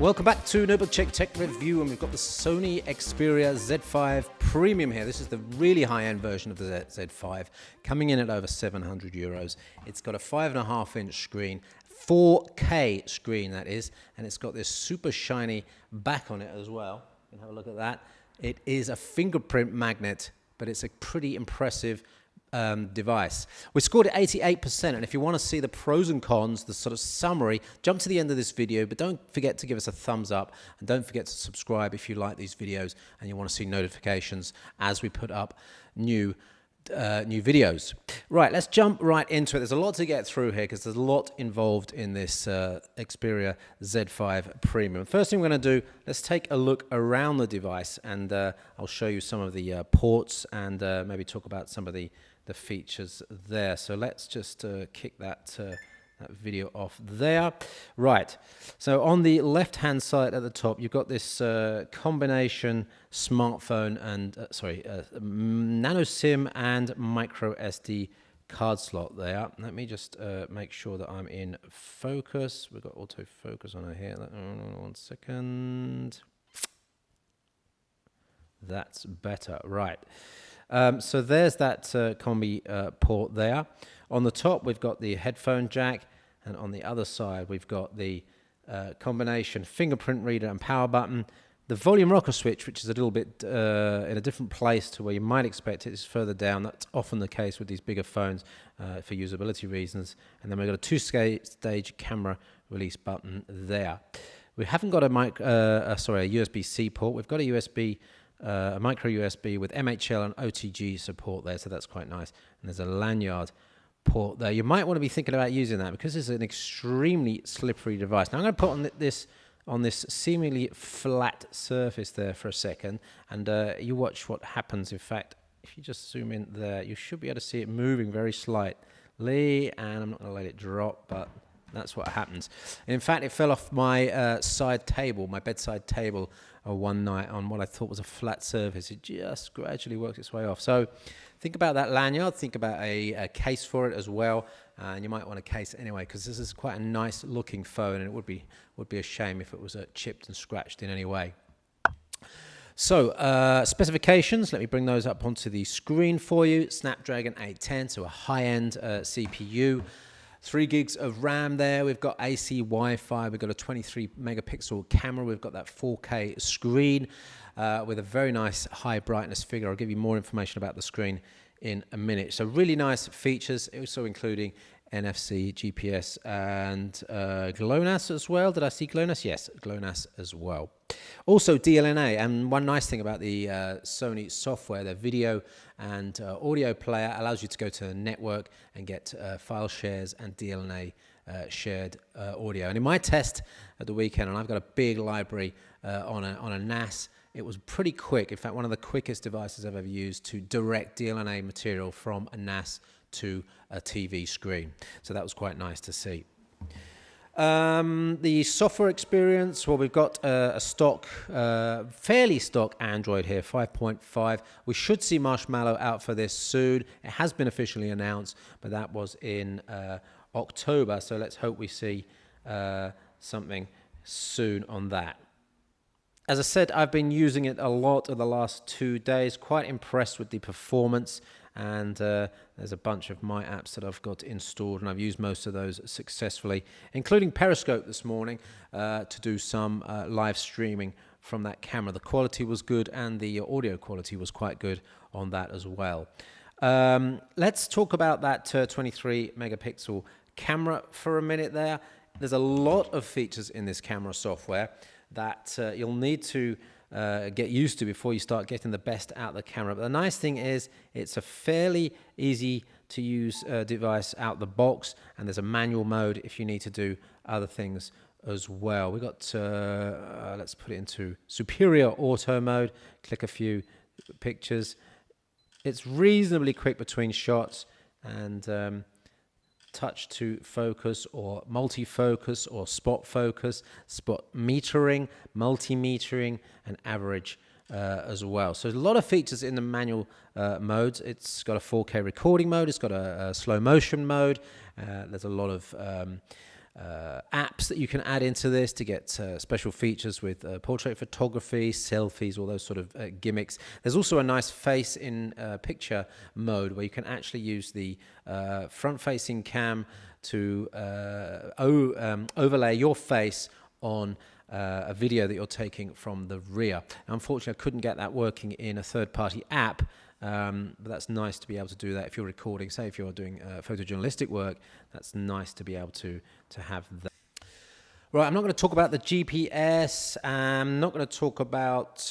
Welcome back to Notebook Check Tech Review, and we've got the Sony Xperia Z5 Premium here. This is the really high-end version of the Z5, coming in at over €700. It's got a 5.5-inch screen, 4K screen that is, and it's got this super shiny back on it as well. You can have a look at that. It is a fingerprint magnet, but it's a pretty impressive device. We scored it 88%, and if you want to see the pros and cons, the sort of summary, jump to the end of this video, but don't forget to give us a thumbs up, and don't forget to subscribe if you like these videos and you want to see notifications as we put up new videos. Right, let's jump right into it. There's a lot to get through here because there's a lot involved in this Xperia Z5 Premium. First thing we're going to do, let's take a look around the device, and I'll show you some of the ports and maybe talk about some of the features there. So let's just kick that video off there. Right, so on the left hand side at the top, you've got this combination smartphone and nano SIM and micro SD card slot there. Let me just make sure that I'm in focus. We've got autofocus on here. 1 second. That's better. Right. So there's that combi port there. On the top, we've got the headphone jack, and on the other side, we've got the combination fingerprint reader and power button. The volume rocker switch, which is a little bit in a different place to where you might expect it, is further down. That's often the case with these bigger phones for usability reasons. And then we've got a two-stage camera release button there. We haven't got a USB-C port. We've got a micro USB with MHL and OTG support there, so that's quite nice. And there's a lanyard port there. You might want to be thinking about using that because it's an extremely slippery device. Now I'm going to put on this seemingly flat surface there for a second, and you watch what happens. In fact, if you just zoom in there, you should be able to see it moving very slightly, and I'm not going to let it drop, but that's what happens. In fact, it fell off my side table, my bedside table, one night on what I thought was a flat surface. It just gradually works its way off. So think about that lanyard. Think about a case for it as well. And you might want a case anyway, because this is quite a nice looking phone, and it would be a shame if it was chipped and scratched in any way. So specifications, let me bring those up onto the screen for you. Snapdragon 810, so a high-end CPU. 3 gigs of RAM there. We've got AC Wi-Fi. We've got a 23 megapixel camera. We've got that 4K screen with a very nice high brightness figure. I'll give you more information about the screen in a minute. So really nice features, also including NFC, GPS, and GLONASS as well. Did I see GLONASS? Yes, GLONASS as well. Also DLNA, and one nice thing about the Sony software, their video and audio player allows you to go to the network and get file shares and DLNA shared audio. And in my test at the weekend, and I've got a big library on a NAS, it was pretty quick. In fact, one of the quickest devices I've ever used to direct DLNA material from a NAS to a TV screen. So that was quite nice to see. The software experience, well, we've got a stock, fairly stock Android here, 5.5. We should see Marshmallow out for this soon. It has been officially announced, but that was in October, so let's hope we see something soon on that. As I said, I've been using it a lot in the last 2 days, quite impressed with the performance, and there's a bunch of my apps that I've got installed, and I've used most of those successfully, including Periscope this morning to do some live streaming from that camera. The quality was good, and the audio quality was quite good on that as well. Let's talk about that 23 megapixel camera for a minute there. There's a lot of features in this camera software that you'll need to get used to before you start getting the best out of the camera. But the nice thing is it's a fairly easy to use device out the box, and there's a manual mode if you need to do other things as well. We got let's put it into superior auto mode, click a few pictures. It's reasonably quick between shots, and touch to focus or multi-focus or spot focus, spot metering, multi-metering, and average as well. So there's a lot of features in the manual modes. It's got a 4K recording mode. It's got a slow motion mode. There's a lot of apps that you can add into this to get special features with portrait photography, selfies, all those sort of gimmicks. There's also a nice face in picture mode where you can actually use the front-facing cam to overlay your face on a video that you're taking from the rear. Unfortunately, I couldn't get that working in a third-party app, but that's nice to be able to do that if you're recording. Say if you're doing photojournalistic work, that's nice to be able to have that. Right, I'm not going to talk about the GPS. I'm not going to talk about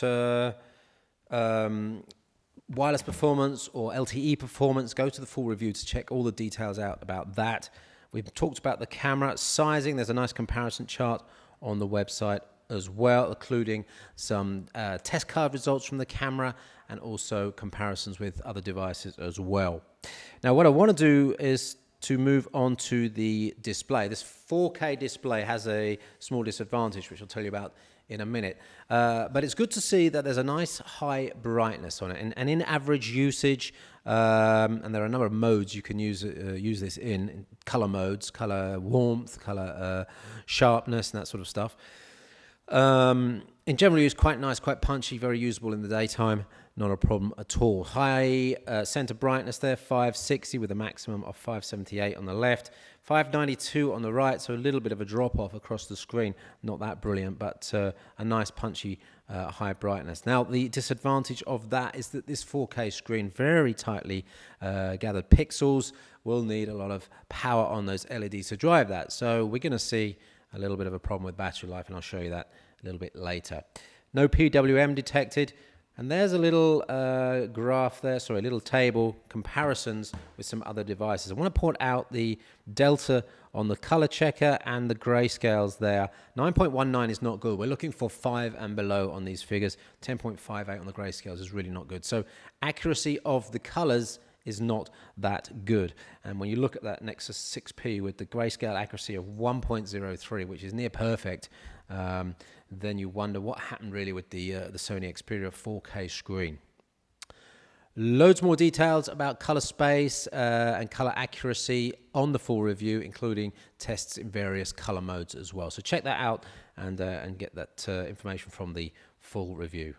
wireless performance or LTE performance. Go to the full review to check all the details out about that. We've talked about the camera sizing. There's a nice comparison chart on the website as well, including some test card results from the camera and also comparisons with other devices as well. Now, what I want to do is to move on to the display. This 4K display has a small disadvantage, which I'll tell you about in a minute. But it's good to see that there's a nice high brightness on it. And in average usage, and there are a number of modes you can use this in color modes, color warmth, color sharpness, and that sort of stuff. In general use, quite nice, quite punchy, very usable in the daytime, not a problem at all. High center brightness there, 560 with a maximum of 578 on the left, 592 on the right, so a little bit of a drop off across the screen, not that brilliant, but a nice punchy high brightness. Now, the disadvantage of that is that this 4K screen, very tightly gathered pixels, will need a lot of power on those LEDs to drive that. So we're going to see a little bit of a problem with battery life, and I'll show you that a little bit later. No PWM detected, and there's a little graph there, sorry, a little table, comparisons with some other devices. I want to point out the delta on the color checker and the grayscales there. 9.19 is not good. We're looking for 5 and below on these figures. 10.58 on the grayscales is really not good. So accuracy of the colors is not that good. And when you look at that Nexus 6P with the grayscale accuracy of 1.03, which is near perfect, then you wonder what happened really with the Sony Xperia 4K screen. Loads more details about color space and color accuracy on the full review, including tests in various color modes as well. So check that out and get that information from the full review.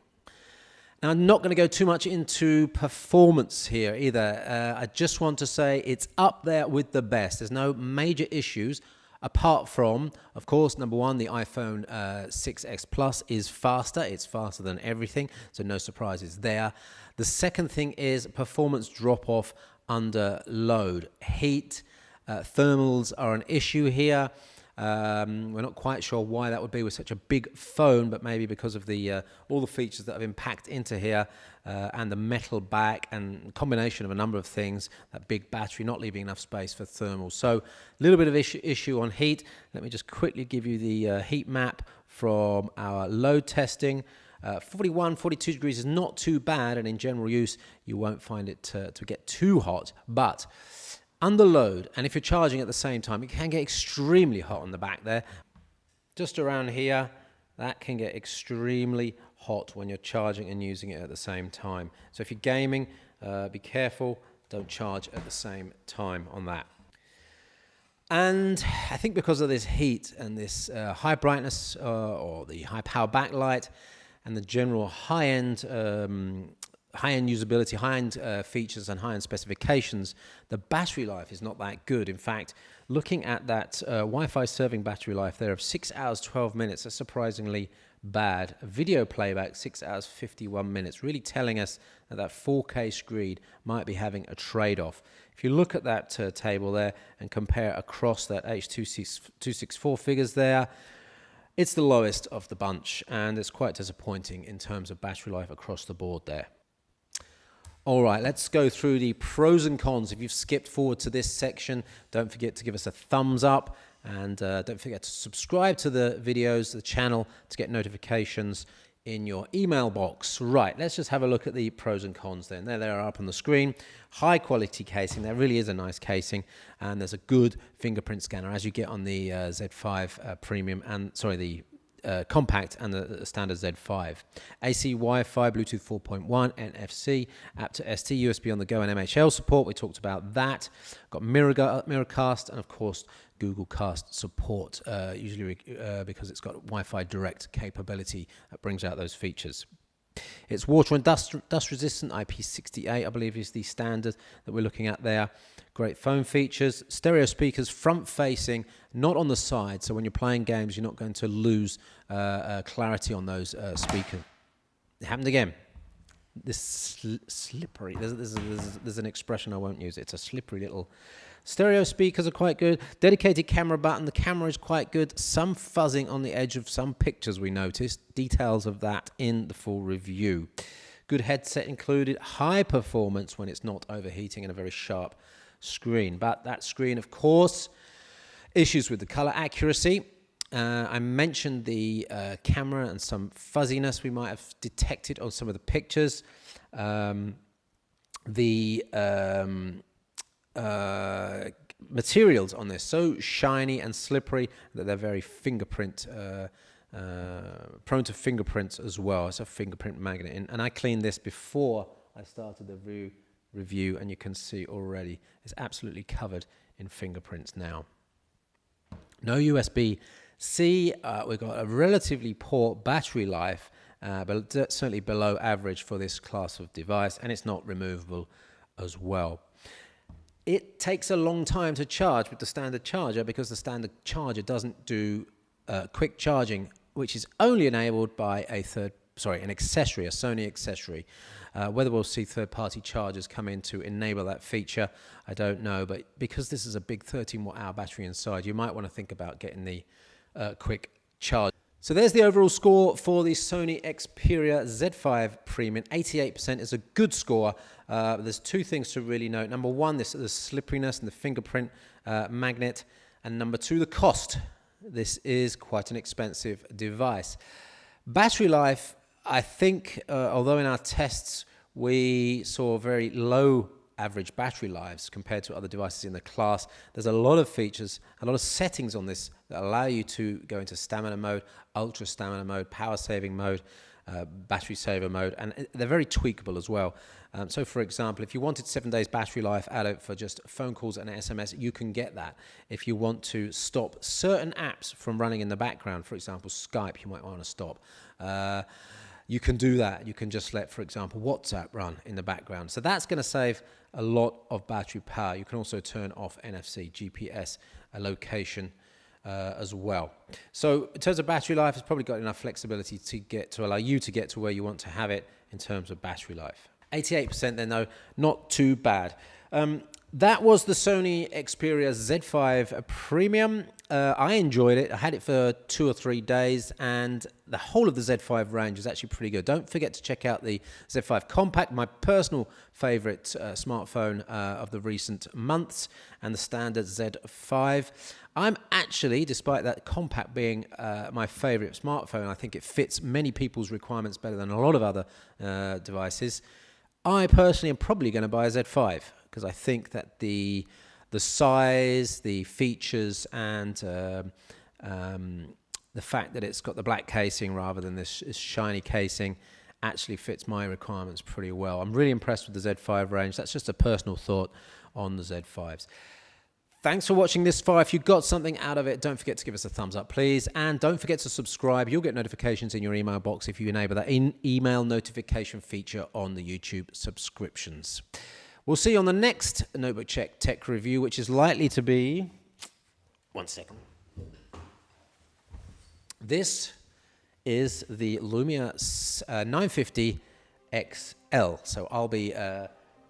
Now, I'm not going to go too much into performance here either. I just want to say it's up there with the best. There's no major issues apart from, of course, number one, the iPhone 6X Plus is faster. It's faster than everything, so no surprises there. The second thing is performance drop-off under load. Heat, thermals are an issue here. We're not quite sure why that would be with such a big phone, but maybe because of the all the features that have been packed into here and the metal back and combination of a number of things, that big battery not leaving enough space for thermals. So a little bit of issue on heat. Let me just quickly give you the heat map from our load testing. 41, 42 degrees is not too bad, and in general use, you won't find it to get too hot, but under load, and if you're charging at the same time, it can get extremely hot on the back there. Just around here, that can get extremely hot when you're charging and using it at the same time. So if you're gaming, be careful, don't charge at the same time on that. And I think because of this heat and this high brightness or the high power backlight and the general high-end usability, high-end features and high-end specifications, the battery life is not that good. In fact, looking at that Wi-Fi serving battery life there of 6 hours, 12 minutes, that's surprisingly bad. Video playback, 6 hours, 51 minutes, really telling us that that 4K screen might be having a trade-off. If you look at that table there and compare across that H.264 figures there, it's the lowest of the bunch, and it's quite disappointing in terms of battery life across the board there. All right, let's go through the pros and cons. If you've skipped forward to this section, don't forget to give us a thumbs up, and don't forget to subscribe to the videos, the channel, to get notifications in your email box. Right, let's just have a look at the pros and cons then. There they are up on the screen. High quality casing, there really is a nice casing, and there's a good fingerprint scanner as you get on the Z5 Premium and, sorry, the compact and the standard Z5. AC, Wi-Fi, Bluetooth 4.1, NFC, app to ST, USB on the go, and MHL support. We talked about that. Got Miracast, and of course Google Cast support, usually because it's got Wi-Fi direct capability that brings out those features. It's water and dust resistant, IP68 I believe is the standard that we're looking at there. Great phone features, stereo speakers front facing, not on the side, so when you're playing games you're not going to lose clarity on those speakers. It happened again. This slippery, there's an expression I won't use, it's a slippery little. Stereo speakers are quite good. Dedicated camera button. The camera is quite good. Some fuzzing on the edge of some pictures we noticed. Details of that in the full review. Good headset included. High performance when it's not overheating, and a very sharp screen. But that screen, of course, issues with the color accuracy. I mentioned the camera and some fuzziness we might have detected on some of the pictures. Materials on this so shiny and slippery that they're very fingerprint prone to fingerprints as well. It's a fingerprint magnet, and I cleaned this before I started the review, and you can see already it's absolutely covered in fingerprints now. No USB-C. We've got a relatively poor battery life, but certainly below average for this class of device, and it's not removable as well. It takes a long time to charge with the standard charger because the standard charger doesn't do quick charging, which is only enabled by an accessory, a Sony accessory. Whether we'll see third-party chargers come in to enable that feature, I don't know. But because this is a big 13-watt-hour battery inside, you might want to think about getting the quick charge. So there's the overall score for the Sony Xperia Z5 Premium. 88% is a good score. There's two things to really note. Number one, the slipperiness and the fingerprint magnet. And number two, the cost. This is quite an expensive device. Battery life, I think, although in our tests we saw very low average battery lives compared to other devices in the class, there's a lot of features, a lot of settings on this that allow you to go into stamina mode, ultra stamina mode, power saving mode, battery saver mode, and they're very tweakable as well. So for example, if you wanted 7 days battery life out of it for just phone calls and SMS, you can get that. If you want to stop certain apps from running in the background, for example Skype, you might want to stop, you can do that. You can just let, for example, WhatsApp run in the background. So that's going to save a lot of battery power. You can also turn off NFC, GPS, location as well. So in terms of battery life, it's probably got enough flexibility to allow you to get to where you want to have it in terms of battery life. 88% then, though, not too bad. That was the Sony Xperia Z5 Premium. I enjoyed it. I had it for 2 or 3 days, and the whole of the Z5 range is actually pretty good. Don't forget to check out the Z5 Compact, my personal favorite smartphone of the recent months, and the standard Z5. I'm actually, despite that Compact being my favorite smartphone, I think it fits many people's requirements better than a lot of other devices. I personally am probably going to buy a Z5 because I think that the size, the features, and the fact that it's got the black casing rather than this shiny casing actually fits my requirements pretty well. I'm really impressed with the Z5 range. That's just a personal thought on the Z5s. Thanks for watching this far. If you got something out of it, don't forget to give us a thumbs up, please. And don't forget to subscribe. You'll get notifications in your email box if you enable that email notification feature on the YouTube subscriptions. We'll see you on the next Notebook Check Tech Review, which is likely to be... 1 second. This is the Lumia 950 XL. So I'll be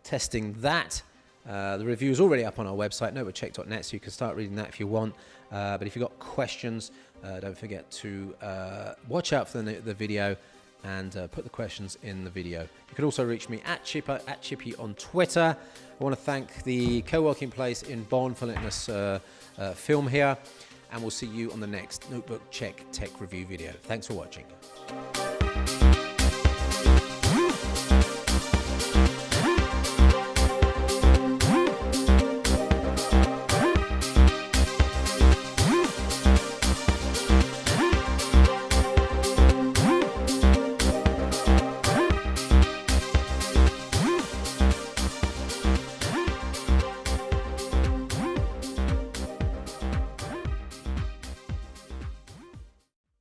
testing that. The review is already up on our website, notebookcheck.net, so you can start reading that if you want. But if you've got questions, don't forget to watch out for the video and put the questions in the video. You can also reach me at Chippy on Twitter. I want to thank the co-working place in Bonn for letting us film here. And we'll see you on the next Notebook Check Tech Review video. Thanks for watching.